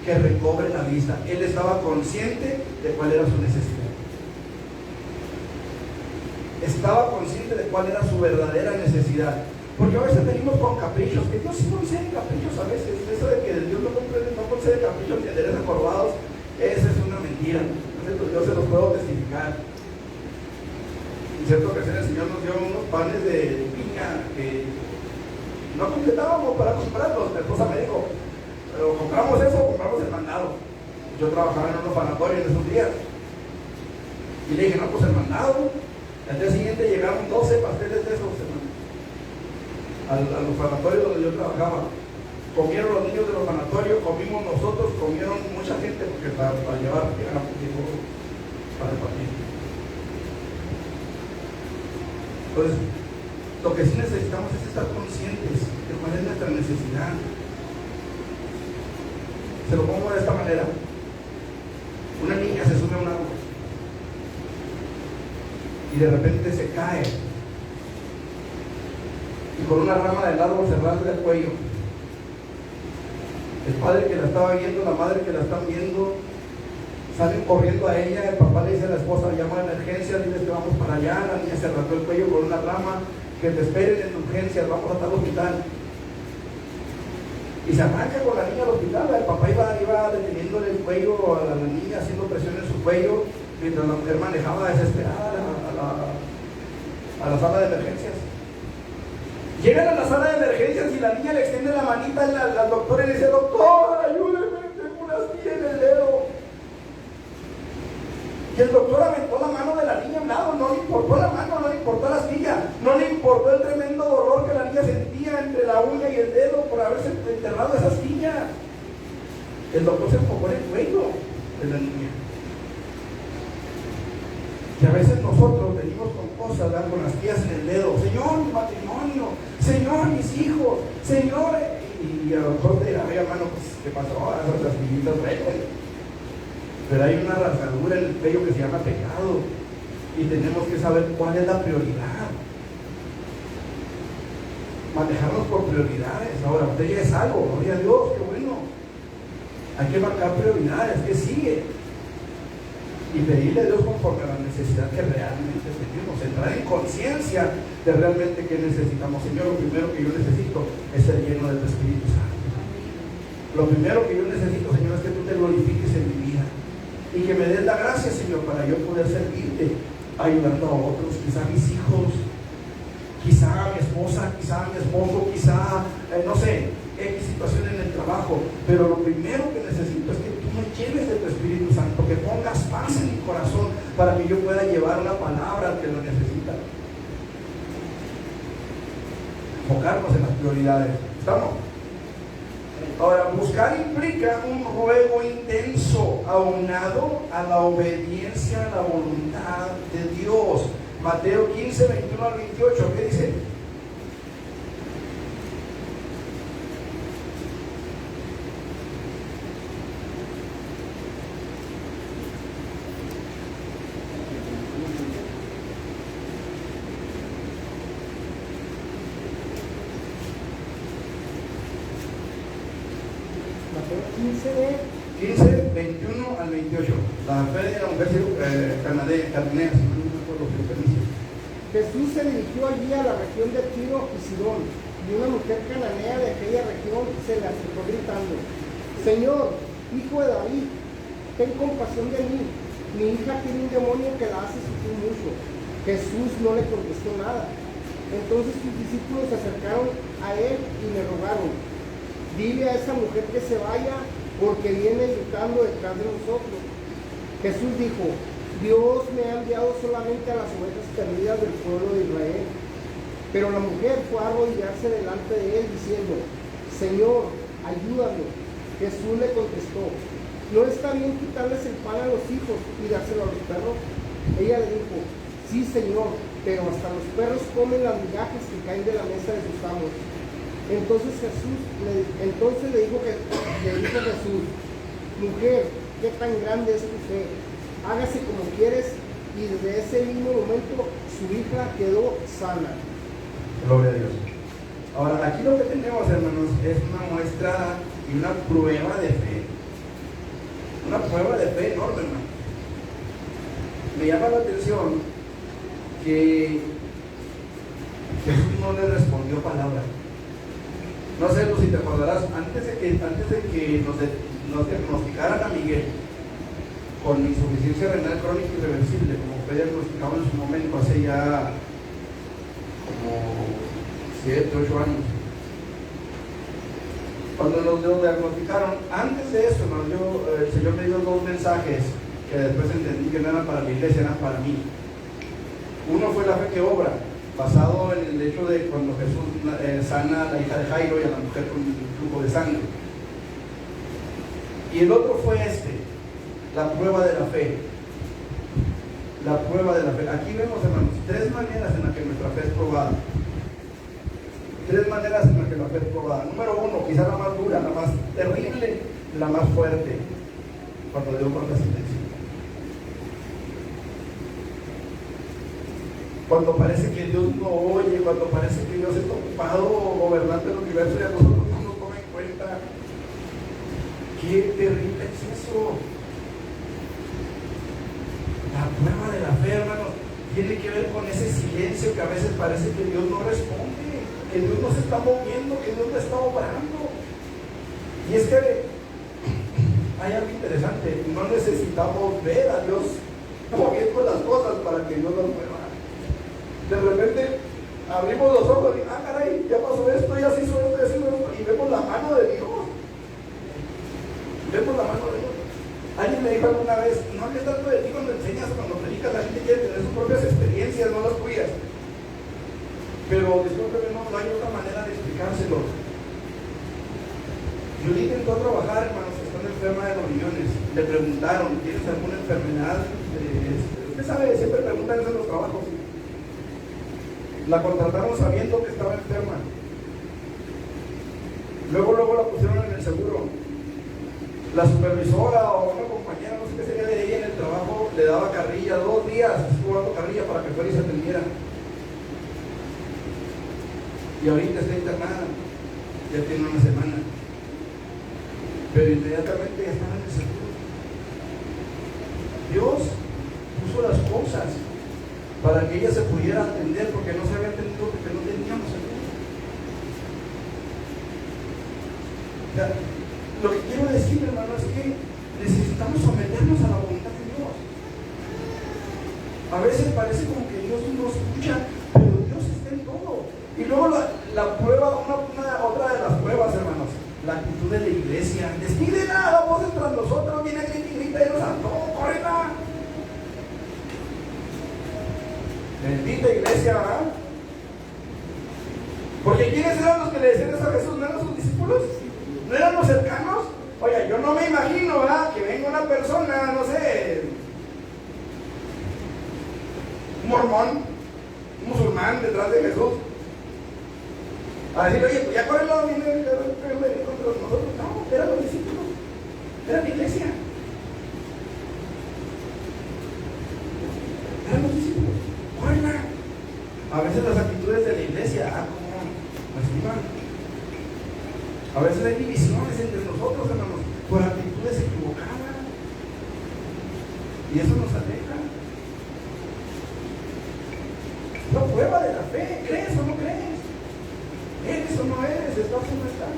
que recobre la vista. Él estaba consciente de cuál era su necesidad. Estaba consciente de cuál era su verdadera necesidad. Porque a veces venimos con caprichos, que Dios sí concede caprichos a veces. Eso de que Dios no concede caprichos ni endereza jorbados, esa es una mentira. Yo se los puedo testificar. En cierta ocasión el Señor nos dio unos panes de piña que no completábamos para comprarlos. Mi esposa me dijo, pero compramos eso, compramos el mandado. Yo trabajaba en un orfanatorio en esos días. Y le dije, no, pues el mandado. Al día siguiente llegaron 12 pasteles de esos, hermano, al orfanatorio donde yo trabajaba. Comieron los niños del orfanatorio, comimos nosotros, comieron mucha gente, porque para llevar, para el partido. Entonces, lo que sí necesitamos es estar conscientes de cuál es nuestra necesidad. Se lo pongo de esta manera. Una niña se sube a un árbol y de repente se cae y con una rama del árbol se rasga el cuello. El padre que la estaba viendo, la madre que la están viendo, salen corriendo a ella. El papá le dice a la esposa, llama a emergencia, diles que vamos para allá. La niña se rasgó el cuello con una rama, que te esperen en urgencias, vamos hasta el hospital. Y se arranca con la niña al hospital. El papá iba deteniéndole el cuello a la niña, haciendo presión en su cuello, mientras la mujer manejaba desesperada a la sala de emergencias. Llegan a la sala de emergencias y la niña le extiende la manita al doctor y le dice, doctor, ayúdeme, tengo una astilla en el dedo. Y el doctor aventó la mano de la niña a un lado, no le importó la mano, no le importó la astilla, no le importó el tremendo dolor que la niña sentía entre la uña y el dedo por haberse enterrado esa astilla. El doctor se enfocó en el cuello de la niña. Y a veces nosotros venimos con cosas, ¿verdad?, con astillas en el dedo. Señor, mi matrimonio, Señor, mis hijos, Señor. Y a lo mejor te dirá, oye, hermano, pues, ¿qué pasó? Esas astillitas duelen. Pero hay una rasgadura en el cuello que se llama pecado. Y tenemos que saber cuál es la prioridad. Manejarnos por prioridades. Ahora, usted ya es algo, gloria a Dios, qué bueno. Hay que marcar prioridades, ¿qué sigue? Y pedirle a Dios conforme a la necesidad que realmente tenemos, entrar en conciencia de realmente qué necesitamos. Señor, lo primero que yo necesito es ser lleno de tu Espíritu Santo. Lo primero que yo necesito, Señor, es que tú te glorifiques en mi vida y que me des la gracia, Señor, para yo poder servirte, ayudando a otros, quizá a mis hijos, quizá a mi esposa, quizá a mi esposo, quizá, no sé, X situación en el trabajo. Pero lo primero que necesito es que tú me llenes de tu Espíritu Santo, que pongas paz en mi corazón para que yo pueda llevar una palabra al que lo necesita. Enfocarnos en las prioridades. ¿Estamos? Ahora, buscar implica un ruego intenso, aunado a la obediencia a la voluntad de Dios. Mateo 15, 21 al 28, ¿qué dice? Mateo 15, 21 al 28. La fe de la mujer cananea, si no me acuerdo lo que dice. Jesús se dirigió allí a la región de Tiro y Sidón, y una mujer cananea de aquella región se le acercó gritando: Señor, hijo de David, ten compasión de mí, mi hija tiene un demonio que la hace sufrir mucho. Jesús no le contestó nada. Entonces sus discípulos se acercaron a él y le rogaron: dile a esa mujer que se vaya, porque viene gritando detrás de nosotros. Jesús dijo: Dios me ha enviado solamente a las ovejas perdidas del pueblo de Israel. Pero la mujer fue a arrodillarse delante de él diciendo: Señor, ayúdame. Jesús le contestó: ¿no está bien quitarles el pan a los hijos y dárselo a los perros? Ella le dijo: sí, Señor, pero hasta los perros comen las migajas que caen de la mesa de sus amos. Entonces le dijo Jesús: mujer, qué tan grande es tu fe, hágase como quieres. Y desde ese mismo momento su hija quedó sana. Gloria a Dios. Ahora, aquí lo que tenemos, hermanos, es una muestra y una prueba de fe. Una prueba de fe enorme, hermano. Me llama la atención que Jesús no le respondió palabra. No sé, si te acordarás, antes de que nos diagnosticaran a Miguel con insuficiencia renal crónica irreversible, como fue diagnosticado en su momento, hace ya como 7, 8 años. Cuando nos lo diagnosticaron, antes de eso, el Señor me dio 2 mensajes que después entendí que no eran para la iglesia, eran para mí. Uno fue la fe que obra, basado en el hecho de cuando Jesús sana a la hija de Jairo y a la mujer con el flujo de sangre. Y el otro fue la prueba de la fe. La prueba de la fe. Aquí vemos, hermanos, 3 maneras en las que nuestra fe es probada. 3 maneras en las que la fe es probada. Número 1, quizá la más dura, la más terrible, la más fuerte, cuando Dios guarda silencio. Cuando parece que Dios no oye, cuando parece que Dios está ocupado gobernando el universo y a nosotros no nos toma en cuenta. ¡Qué terrible es eso! La prueba de la fe, hermanos, tiene que ver con ese silencio que a veces parece que Dios no responde, que Dios no se está moviendo, que Dios no está obrando. Y es que hay algo interesante, no necesitamos ver a Dios moviendo las cosas para que Dios nos mueva. De repente abrimos los ojos y caray, ya pasó esto, ya se hizo esto, ya se hizo esto, y vemos la mano de Dios. Vemos la mano de Dios. Alguien me dijo alguna vez, no hables tanto de ti cuando enseñas, cuando predicas, la gente quiere tener sus propias experiencias, no las tuyas. Pero discúlpeme, no hay otra manera de explicárselo. Yulín entró a trabajar, hermanos, está enferma de los riñones. Le preguntaron, ¿tienes alguna enfermedad? Usted sabe, siempre preguntan eso en los trabajos. La contrataron sabiendo que estaba enferma. Luego la pusieron en el seguro. La supervisora o una compañera, no sé qué sería de ella en el trabajo, le daba carrilla. 2 días estuvo dando carrilla para que fuera y se atendiera. Y ahorita está internada. Ya tiene 1 semana. Pero inmediatamente ya estaba en el seguro. Dios puso las cosas para que ella se pudiera atender, porque no se había atendido, porque no teníamos seguro. O sea, lo que quiero decir, hermano, es que necesitamos someternos a la voluntad de Dios. A veces parece como que Dios no escucha, pero Dios está en todo. Y luego la prueba, otra de las pruebas, hermanos, la actitud de la iglesia. Despídela, vamos entre nosotros, viene grita y grita y nos saltó, córrela. Bendita iglesia, ¿verdad? Porque ¿quiénes eran los que le decían eso a Jesús? ¿No eran sus discípulos? ¿No eran los cercanos? Oye, yo no me imagino, ¿verdad? Que venga una persona, no sé, un mormón, un musulmán detrás de Jesús, a decir, oye, pues ya corre el lado, viene contra nosotros. No, eran los discípulos, era la iglesia. Eran los discípulos. A veces las actitudes de la iglesia, como lastiman. A veces hay divisiones entre nosotros, hermanos, por actitudes equivocadas. Y eso nos aleja. La prueba de la fe, ¿crees o no crees? ¿Eres o no eres? ¿Estás o no estás?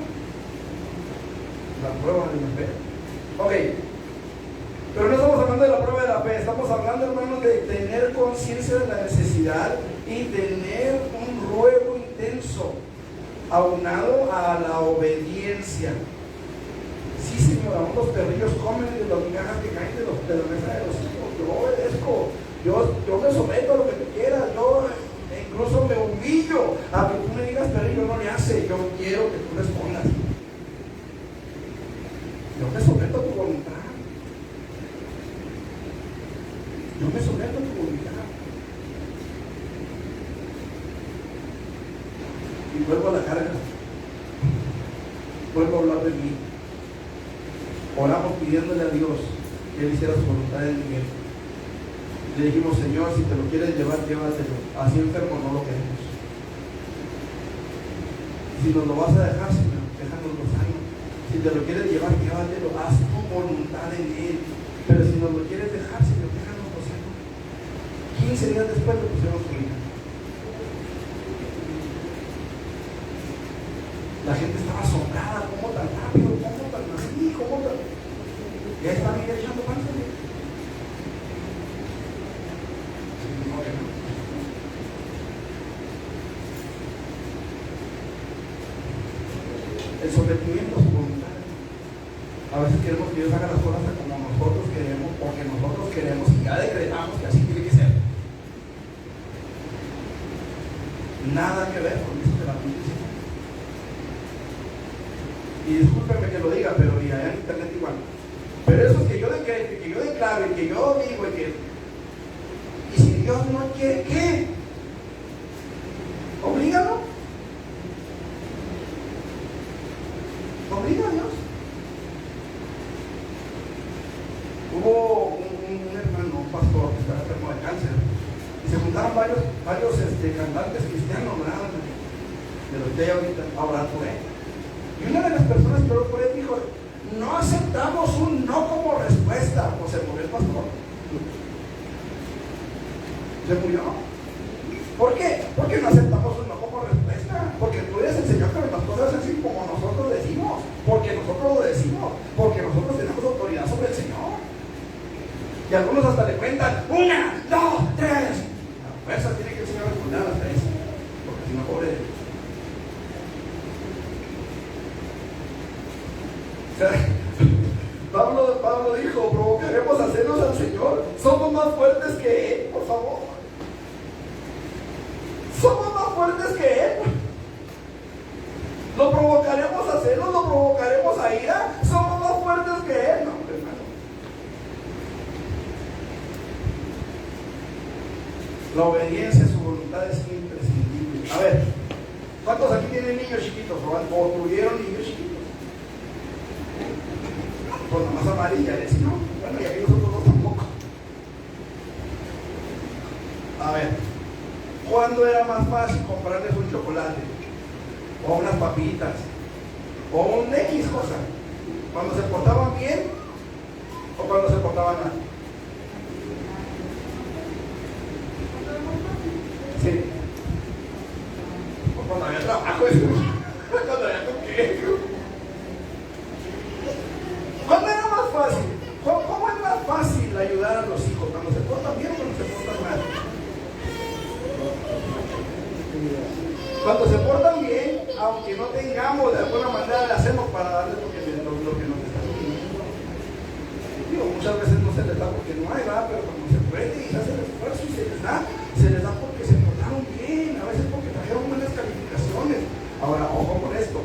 La prueba de la fe. Ok. Pero no estamos hablando de la prueba de la fe, estamos hablando, hermanos, de tener conciencia de la necesidad y tener un ruego intenso, aunado a la obediencia. Sí, Señor, aún los perrillos comen de las migajas que caen de la mesa de los hijos. Yo obedezco, yo me someto a lo que tú quieras, yo incluso me humillo a que tú me digas, perrillo no le hace, yo quiero que tú respondas. Yo me someto a tu voluntad. Yo me someto a tu voluntad. Y vuelvo a la carga. Vuelvo a hablar de mí. Oramos pidiéndole a Dios que Él hiciera su voluntad en Miguel. Le dijimos, Señor, si te lo quieres llevar, llévatelo. Así enfermo no lo queremos. Si nos lo vas a dejar, Señor, déjanos los años. Si Si te lo quieres llevar, llévatelo, haz tu voluntad en Él. Pero si nos lo quieres dejar, Señor, déjanos hacerlo. 15 días después le pusieron su hija. La gente estaba asombrada, ¿cómo tan rápido? ¿Cómo tan así? ¿Cómo tan...? Ya está Miguel echando panza. El sometimiento a su voluntad. A veces queremos que Dios haga las cosas como nosotros queremos, porque nosotros queremos y ya decretamos que así tiene que ser. Nada que ver con eso de la Biblia. Y discúlpenme que lo diga, pero y allá en internet igual. Pero eso es que yo declaro y que yo digo y si Dios no quiere, ¿qué? ¿Oblígalo? ¿Obliga a Dios? Hubo un hermano, un pastor que estaba enfermo de cáncer y se juntaron varios cantantes cristianos, ¿verdad? De los que hay ahorita a orar por él. Y una de las personas que oró por él dijo: no aceptamos un no como respuesta. Pues se murió el pastor. Se murió. ¿Por qué? Porque no aceptamos un no como respuesta. Porque tú eres el Señor que las cosas así como nosotros decimos. Porque nosotros lo decimos. Porque nosotros tenemos autoridad sobre el Señor. Y algunos hasta le cuentan 1, 2, 3. A fuerza tiene que el Señor responder a las 3. Porque si no, pobre de Dios. Pablo dijo: provocaremos a celos al Señor. Somos más fuertes que Él, por favor. Somos más fuertes que Él. Lo provocaremos a celos, lo provocaremos a ira. Somos más fuertes que Él. No, hermano. La obediencia a su voluntad es imprescindible. A ver, ¿cuántos aquí tienen niños chiquitos o tuvieron niños chiquitos? Pues nomás amarilla, ¿no? Bueno, y aquí nosotros no tampoco. A ver, ¿cuándo era más fácil comprarles un chocolate? O unas papitas, o un X cosa. ¿Cuando se portaban bien o cuando se portaban mal? Sí. O cuando había trabajo. Cuando había con qué. ¿Cuándo era más fácil? ¿Cómo es más fácil ayudar a los hijos? ¿Cuando se portan bien o cuando se portan mal? Cuando se portan bien, aunque no tengamos, de alguna manera le hacemos para darles lo que nos están pidiendo. Digo, muchas veces no se les da porque no hay, ¿verdad? Pero cuando se puede y se hace el esfuerzo y se les da porque se portaron bien, a veces porque trajeron buenas calificaciones. Ahora, ojo con esto.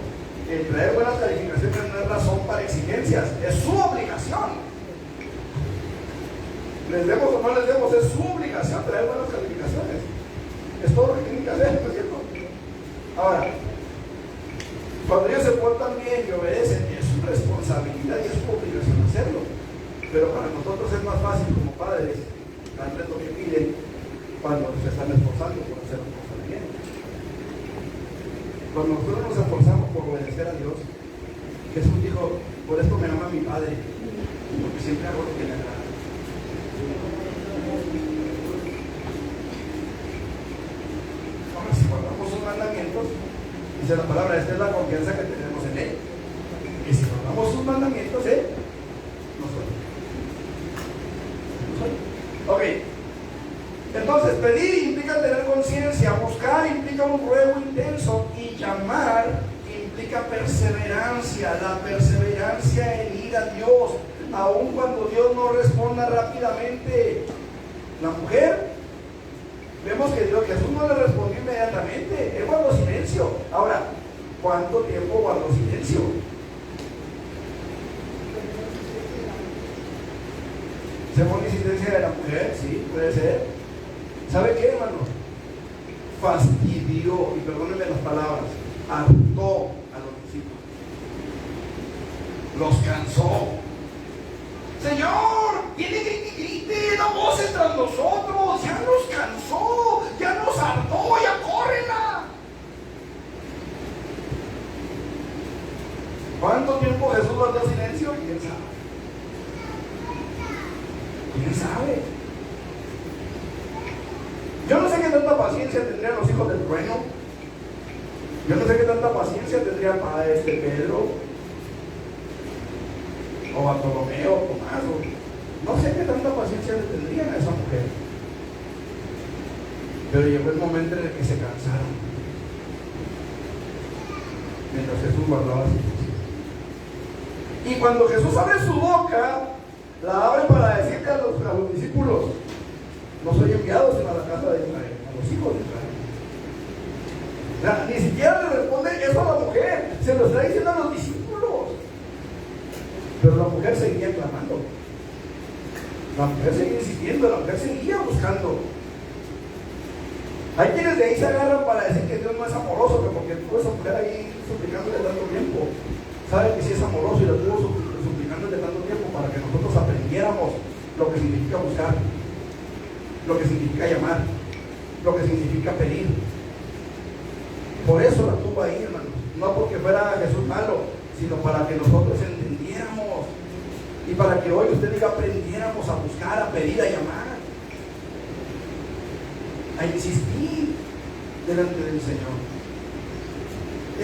El traer buenas calificaciones no es razón para exigencias, es su obligación. Les demos o no les demos, es su obligación traer buenas calificaciones. Es todo lo que tienen que hacer, ¿no es cierto? Ahora, cuando ellos se portan bien y obedecen, es su responsabilidad y es su obligación hacerlo. Pero para nosotros es más fácil como padres darles lo que piden cuando se están esforzando por hacer las cosas bien. Cuando nosotros nos esforzamos por obedecer a Dios, Jesús dijo: por esto me ama mi Padre, porque siempre hago lo que le agrada. Ahora, si guardamos sus mandamientos, dice la palabra, esta es la confianza que tenemos en Él. Y si guardamos sus mandamientos, nosotros. Ok. Entonces, pedir implica tener conciencia, buscar implica un ruego intenso y llamar implica perseverancia. La perseverancia en ir a Dios, aun cuando Dios no responda rápidamente. La mujer, vemos que Jesús no le respondió inmediatamente, él guardó silencio. Ahora, ¿cuánto tiempo guardó silencio? ¿Se fue una insistencia de la mujer? Sí, puede ser. ¿Sabe qué, hermano? Fastidió, y perdónenme las palabras, hartó a los discípulos. Los cansó. Señor, viene grite, da voces tras nosotros, ya nos cansó, ya nos hartó, ya córrela. ¿Cuánto tiempo Jesús guardó silencio? ¿Quién sabe? ¿Quién sabe? Yo no sé qué tanta paciencia tendrían los hijos del trueno. Yo no sé qué tanta paciencia tendría para Pedro, o Bartolomeo, o Tomás, no sé qué tanta paciencia le tendrían a esa mujer. Pero llegó el momento en el que se cansaron, mientras Jesús guardaba silencio. Y cuando Jesús abre su boca, la abre para decirle a los discípulos: no soy enviado sino a la casa de Israel, a los hijos de Israel. O sea, ni siquiera le responde eso a la mujer, se lo está diciendo a los discípulos. Pero la mujer seguía clamando, la mujer seguía insistiendo, la mujer seguía buscando. Hay quienes de ahí se agarran para decir que Dios no es amoroso, que porque tuvo esa mujer ahí suplicándole tanto tiempo, sabe que sí es amoroso y la tuvo suplicándole tanto tiempo para que nosotros aprendiéramos lo que significa buscar, lo que significa llamar, lo que significa pedir. Por eso la tuvo ahí, hermanos. No porque fuera Jesús malo, sino para que nosotros entendiéramos y para que hoy usted diga aprendiéramos a buscar, a pedir, a llamar, a insistir delante del Señor.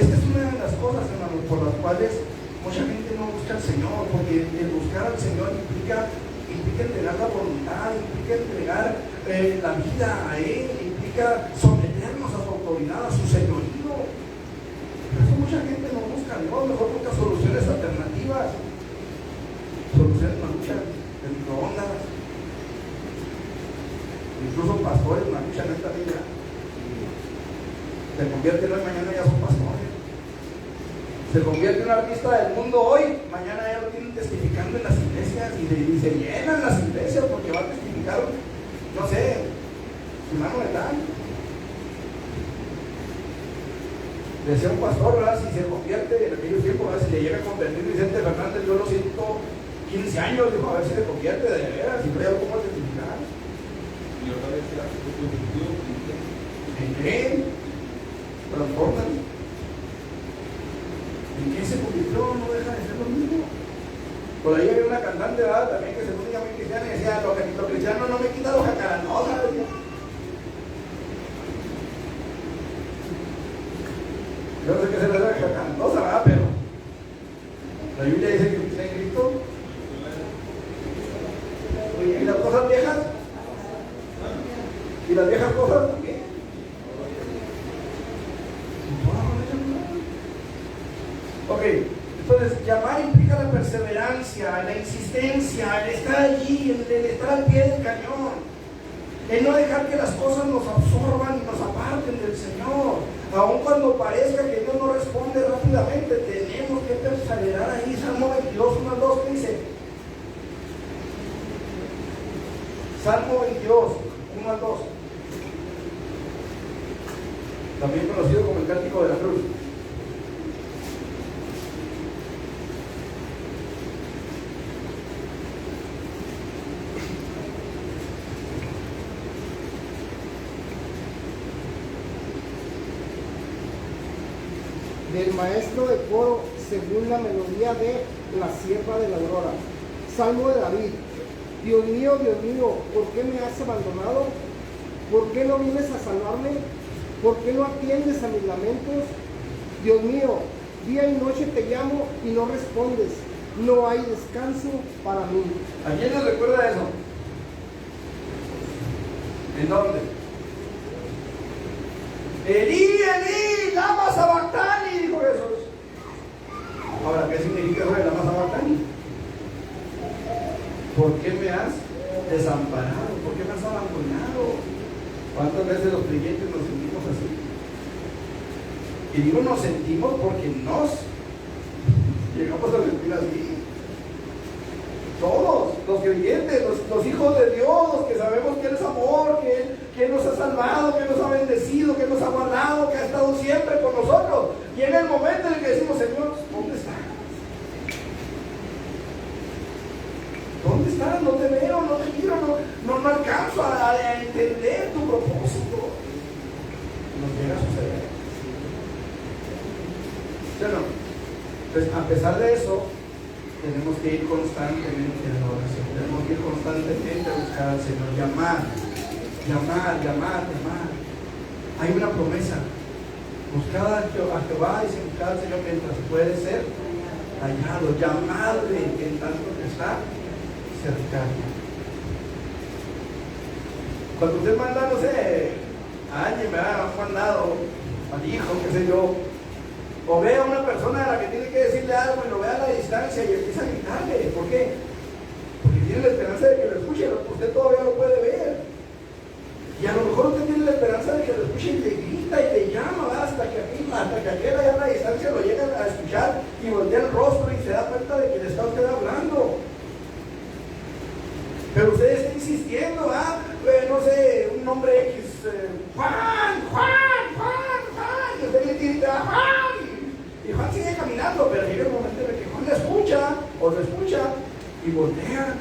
Esta es una de las cosas, hermanos, por las cuales mucha gente no busca al Señor, porque el buscar al Señor implica entregar la voluntad, implica entregar la vida a Él, implica someternos a su autoridad, a su señorío. Por eso mucha gente no busca a Dios, mejor busca soluciones alternativas, soluciones maluchas, de microondas. Incluso pastores maluchan en esta vida. Se convierten hoy, mañana ya son pastores. Se convierte en un artista del mundo hoy, mañana ya lo tienen testificando en las iglesias y se llenan las iglesias porque va a testificar, no sé, su mano de tal. Decía un pastor, ¿verdad? Si se convierte en aquellos tiempos, ¿verdad? Si le llega a convertir Vicente Fernández, yo lo siento 15 años, dijo, a ver si se convierte de veras, y no hay algo como testificar. Y otra vez que la gente convirtió ¿En qué? Transforman. ¿En qué se convirtió? No deja de ser lo mismo. Por ahí había una cantante, ¿verdad? También que se ponía muy cristiana y decía: lo cristiano no me quita los jacarandosas. Yo no sé qué se le da jacarandosa, ¿verdad? Pero la Biblia dice que está en Cristo. ¿Y las cosas viejas? ¿Y las viejas cosas también? Ok, entonces llamar implica la perseverancia, la insistencia, el estar allí, el estar al pie del cañón, el no dejar que las cosas nos absorban y nos aparten del Señor. Aun cuando parezca que Dios no responde rápidamente, tenemos que perseverar ahí. Salmo 22, 1 al 2, ¿qué dice? Salmo 22, 1 al 2. También conocido como el Cántico de la Cruz. Del maestro de coro, según la melodía de la sierva de la aurora. Salmo de David. Dios mío, ¿por qué me has abandonado? ¿Por qué no vienes a salvarme? ¿Por qué no atiendes a mis lamentos? Dios mío, día y noche te llamo y no respondes. No hay descanso para mí. ¿A quién les recuerda eso? ¿En dónde? Elí, lama sabactani, dijo Jesús. Ahora, ¿qué significa eso de lama sabactani? ¿Por qué me has desamparado? ¿Por qué me has abandonado? ¿Cuántas veces los creyentes nos sentimos así? Y digo nos sentimos porque nos llegamos a sentir así. Todos, los creyentes, los hijos de Dios, los que sabemos que Él es amor, que Él nos ha salvado, que nos ha bendecido, que nos ha guardado, que ha estado siempre con nosotros. Y en el momento en el que decimos: Señor, ¿dónde estás? ¿Dónde estás? No te veo, no te miro, no alcanzo a entender tu propósito. Nos llega a suceder. ¿Sí o no? Entonces, a pesar de eso, tenemos que ir constantemente en la oración, tenemos que ir constantemente a buscar al Señor, llamar. Hay una promesa: buscad a Jehová y se buscad al Señor mientras puede ser hallado, llamadle en tanto que está cercano. Cuando usted manda, no sé, a alguien, ¿verdad?, un mandado, al hijo, qué sé yo, o ve a una persona a la que tiene que decirle algo y lo ve a la distancia y empieza a gritarle. ¿Por qué? Porque tiene la esperanza de que lo escuche, usted todavía lo puede ver. Y a lo mejor usted tiene la esperanza de que lo escuche y le grita y le llama, ¿verdad?, hasta que aquel allá a la distancia lo llega a escuchar y voltea el rostro y se da cuenta de que le está usted hablando. Pero usted está insistiendo, no sé, un nombre X, Juan, y usted le grita, Juan, y Juan sigue caminando, pero llega el momento en el que Juan le escucha, o lo escucha, y voltea.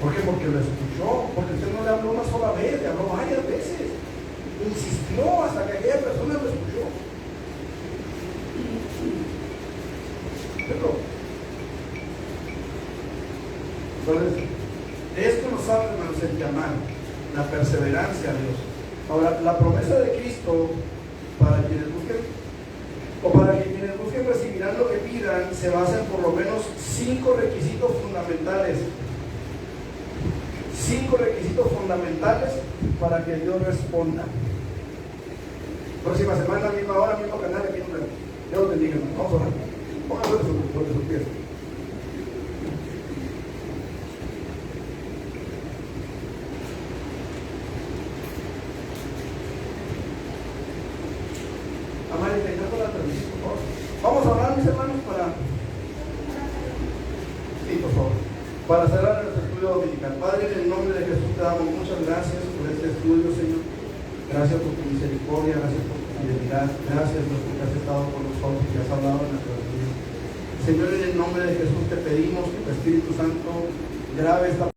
¿Por qué? Porque lo escuchó, porque usted no le habló una sola vez, le habló varias veces, insistió hasta que aquella persona lo escuchó. Entonces, de esto nos habla, hermanos, el llamar, la perseverancia a Dios. Ahora, la promesa de Cristo para quienes busquen, o para que quienes busquen recibirán lo que pidan, se basa en por lo menos 5 requisitos fundamentales. 5 requisitos fundamentales para que Dios responda. Próxima semana, misma hora, mismo canal, aquí nos vemos. Dios los bendiga, hermano. Vamos a orar. Pónganse sobre sus pies. Amari, te encargo la transmisión, por favor. Vamos a orar, mis hermanos, para... Sí, por favor. Para cerrar nuestro estudio dominical. Padre, en el nombre de Jesús te damos muchas gracias por este estudio, Señor. Gracias por tu misericordia, gracias por tu fidelidad, gracias Dios porque has estado con nosotros y has hablado en nuestras vidas. Señor, en el nombre de Jesús te pedimos que tu Espíritu Santo grabe esta